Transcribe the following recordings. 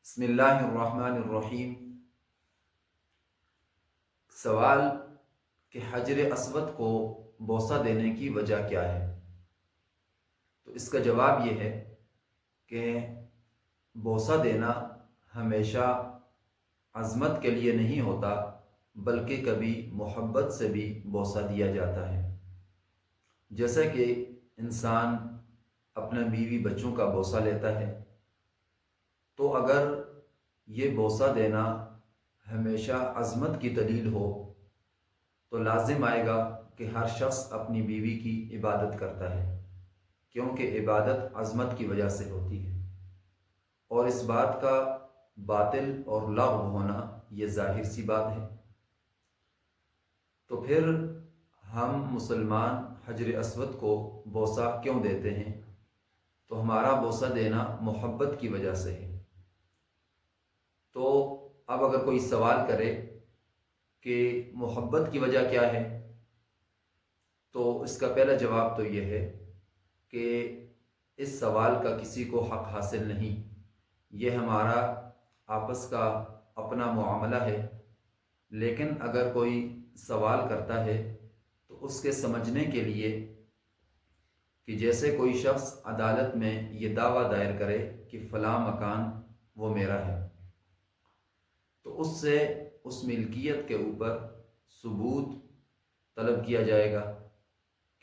بسم اللہ الرحمن الرحیم۔ سوال کہ حجر اسود کو بوسہ دینے کی وجہ کیا ہے؟ تو اس کا جواب یہ ہے کہ بوسہ دینا ہمیشہ عظمت کے لیے نہیں ہوتا، بلکہ کبھی محبت سے بھی بوسہ دیا جاتا ہے۔ جیسا کہ انسان اپنے بیوی بچوں کا بوسہ لیتا ہے، تو اگر یہ بوسہ دینا ہمیشہ عظمت کی دلیل ہو تو لازم آئے گا کہ ہر شخص اپنی بیوی کی عبادت کرتا ہے، کیونکہ عبادت عظمت کی وجہ سے ہوتی ہے، اور اس بات کا باطل اور لغو ہونا یہ ظاہر سی بات ہے۔ تو پھر ہم مسلمان حجر اسود کو بوسہ کیوں دیتے ہیں؟ تو ہمارا بوسہ دینا محبت کی وجہ سے ہے۔ تو اب اگر کوئی سوال کرے کہ محبت کی وجہ کیا ہے، تو اس کا پہلا جواب تو یہ ہے کہ اس سوال کا کسی کو حق حاصل نہیں، یہ ہمارا آپس کا اپنا معاملہ ہے۔ لیکن اگر کوئی سوال کرتا ہے تو اس کے سمجھنے کے لیے کہ جیسے کوئی شخص عدالت میں یہ دعویٰ دائر کرے کہ فلاں مکان وہ میرا ہے، تو اس سے اس ملکیت کے اوپر ثبوت طلب کیا جائے گا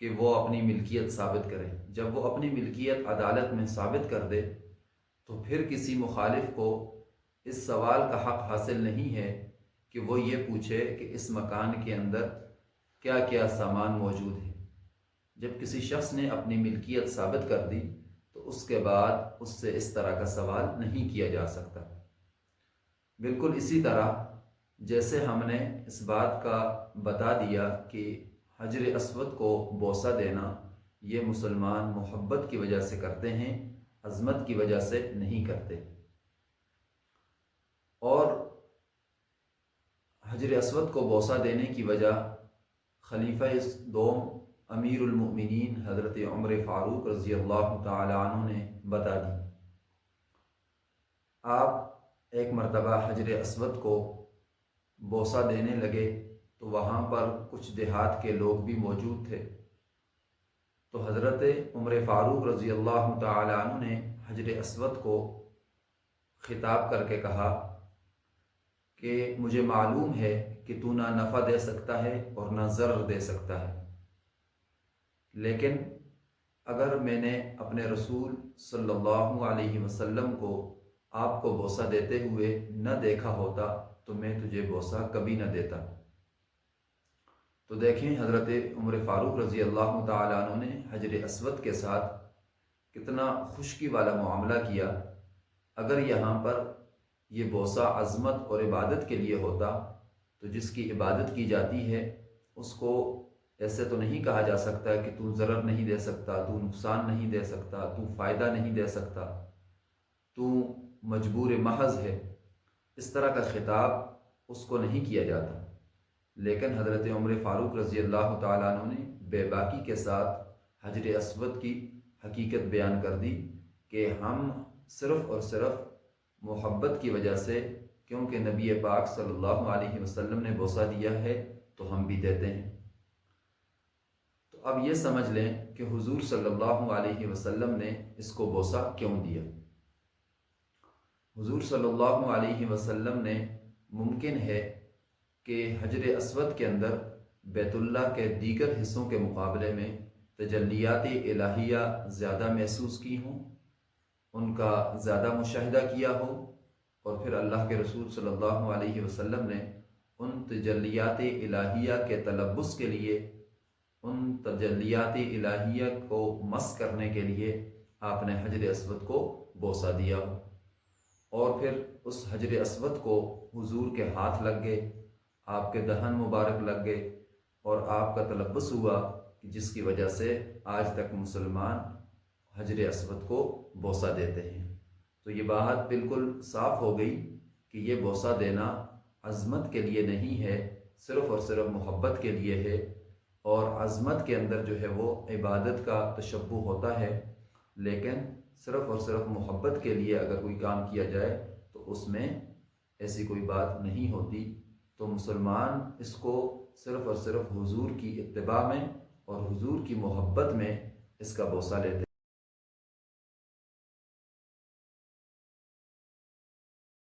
کہ وہ اپنی ملکیت ثابت کرے۔ جب وہ اپنی ملکیت عدالت میں ثابت کر دے تو پھر کسی مخالف کو اس سوال کا حق حاصل نہیں ہے کہ وہ یہ پوچھے کہ اس مکان کے اندر کیا کیا سامان موجود ہے۔ جب کسی شخص نے اپنی ملکیت ثابت کر دی تو اس کے بعد اس سے اس طرح کا سوال نہیں کیا جا سکتا۔ بالکل اسی طرح جیسے ہم نے اس بات کا بتا دیا کہ حجر اسود کو بوسہ دینا یہ مسلمان محبت کی وجہ سے کرتے ہیں، عظمت کی وجہ سے نہیں کرتے۔ اور حجر اسود کو بوسہ دینے کی وجہ خلیفہ دوم امیر المؤمنین حضرت عمر فاروق رضی اللہ تعالی عنہ نے بتا دی۔ آپ ایک مرتبہ حجر اسود کو بوسہ دینے لگے تو وہاں پر کچھ دیہات کے لوگ بھی موجود تھے، تو حضرت عمر فاروق رضی اللہ تعالی عنہ نے حجر اسود کو خطاب کر کے کہا کہ مجھے معلوم ہے کہ تو نہ نفع دے سکتا ہے اور نہ ضرر دے سکتا ہے، لیکن اگر میں نے اپنے رسول صلی اللہ علیہ وسلم کو آپ کو بوسہ دیتے ہوئے نہ دیکھا ہوتا تو میں تجھے بوسہ کبھی نہ دیتا۔ تو دیکھیں حضرت عمر فاروق رضی اللہ تعالیٰ عنہ نے حجر اسود کے ساتھ کتنا خشکی والا معاملہ کیا۔ اگر یہاں پر یہ بوسہ عظمت اور عبادت کے لیے ہوتا تو جس کی عبادت کی جاتی ہے اس کو ایسے تو نہیں کہا جا سکتا کہ تو ضرر نہیں دے سکتا، تو نقصان نہیں دے سکتا، تو فائدہ نہیں دے سکتا، تو مجبور محض ہے۔ اس طرح کا خطاب اس کو نہیں کیا جاتا، لیکن حضرت عمر فاروق رضی اللہ تعالیٰ عنہ نے بے باکی کے ساتھ حجر اسود کی حقیقت بیان کر دی کہ ہم صرف اور صرف محبت کی وجہ سے، کیونکہ نبی پاک صلی اللہ علیہ وسلم نے بوسہ دیا ہے تو ہم بھی دیتے ہیں۔ تو اب یہ سمجھ لیں کہ حضور صلی اللہ علیہ وسلم نے اس کو بوسہ کیوں دیا۔ حضور صلی اللہ علیہ وسلم نے ممکن ہے کہ حجر اسود کے اندر بیت اللہ کے دیگر حصوں کے مقابلے میں تجلیات الہیہ زیادہ محسوس کی ہوں، ان کا زیادہ مشاہدہ کیا ہو، اور پھر اللہ کے رسول صلی اللہ علیہ وسلم نے ان تجلیات الہیہ کے تلبس کے لیے، ان تجلیات الہیہ کو مس کرنے کے لیے آپ نے حجر اسود کو بوسہ دیا ہو، اور پھر اس حجر اسود کو حضور کے ہاتھ لگ گئے، آپ کے دہن مبارک لگ گئے، اور آپ کا تلبس ہوا، جس کی وجہ سے آج تک مسلمان حجر اسود کو بوسہ دیتے ہیں۔ تو یہ بات بالکل صاف ہو گئی کہ یہ بوسہ دینا عظمت کے لیے نہیں ہے، صرف اور صرف محبت کے لیے ہے، اور عظمت کے اندر جو ہے وہ عبادت کا تشبہ ہوتا ہے، لیکن صرف اور صرف محبت کے لیے اگر کوئی کام کیا جائے تو تو اس میں ایسی کوئی بات نہیں ہوتی۔ تو مسلمان اس کو صرف اور صرف حضور کی اتباع میں اور حضور کی محبت میں اس کا بوسہ لیتے